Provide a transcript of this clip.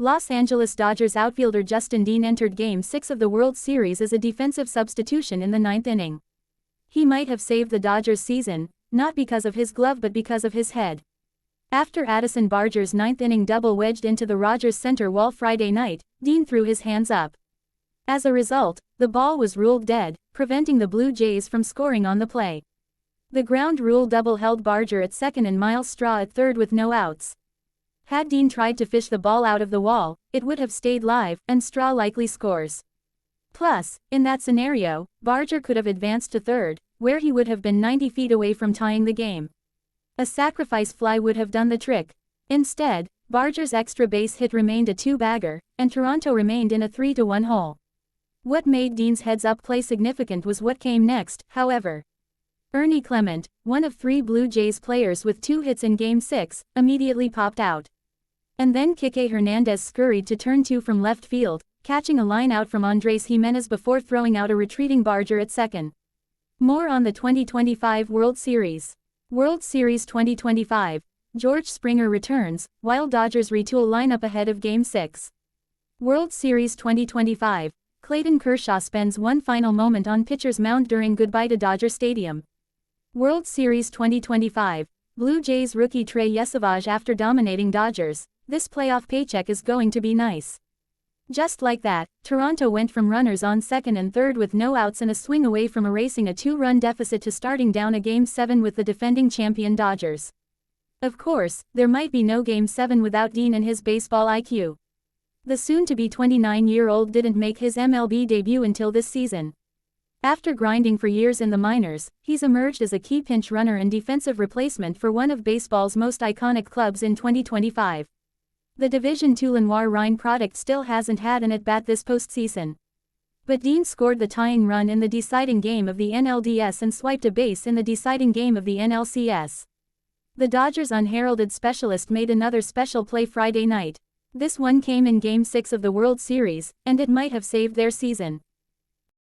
Los Angeles Dodgers outfielder Justin Dean entered Game 6 of the World Series as a defensive substitution in the ninth inning. He might have saved the Dodgers' season, not because of his glove but because of his head. After Addison Barger's ninth inning double wedged into the Rogers center wall Friday night, Dean threw his hands up. As a result, the ball was ruled dead, preventing the Blue Jays from scoring on the play. The ground rule double held Barger at second and Miles Straw at third with no outs. Had Dean tried to fish the ball out of the wall, it would have stayed live, and Straw likely scores. Plus, in that scenario, Barger could have advanced to third, where he would have been 90 feet away from tying the game. A sacrifice fly would have done the trick. Instead, Barger's extra base hit remained a two-bagger, and Toronto remained in a 3-1 hole. What made Dean's heads-up play significant was what came next, however. Ernie Clement, one of 3 Blue Jays players with 2 hits in Game 6, immediately popped out. And then Kike Hernandez scurried to turn 2 from left field, catching a line out from Andres Gimenez before throwing out a retreating Barger at second. More on the 2025 World Series. World Series 2025, George Springer returns, while Dodgers retool lineup ahead of Game 6. World Series 2025, Clayton Kershaw spends one final moment on pitcher's mound during goodbye to Dodger Stadium. World Series 2025, Blue Jays rookie Trey Yesavage after dominating Dodgers, this playoff paycheck is going to be nice. Just like that, Toronto went from runners on second and third with no outs and a swing away from erasing a 2-run deficit to starting down a Game 7 with the defending champion Dodgers. Of course, there might be no Game 7 without Dean and his baseball IQ. The soon-to-be 29-year-old didn't make his MLB debut until this season. After grinding for years in the minors, he's emerged as a key pinch runner and defensive replacement for one of baseball's most iconic clubs in 2025. The Division II Lenoir Rhine product still hasn't had an at-bat this postseason. But Dean scored the tying run in the deciding game of the NLDS and swiped a base in the deciding game of the NLCS. The Dodgers' unheralded specialist made another special play Friday night. This one came in Game 6 of the World Series, and it might have saved their season.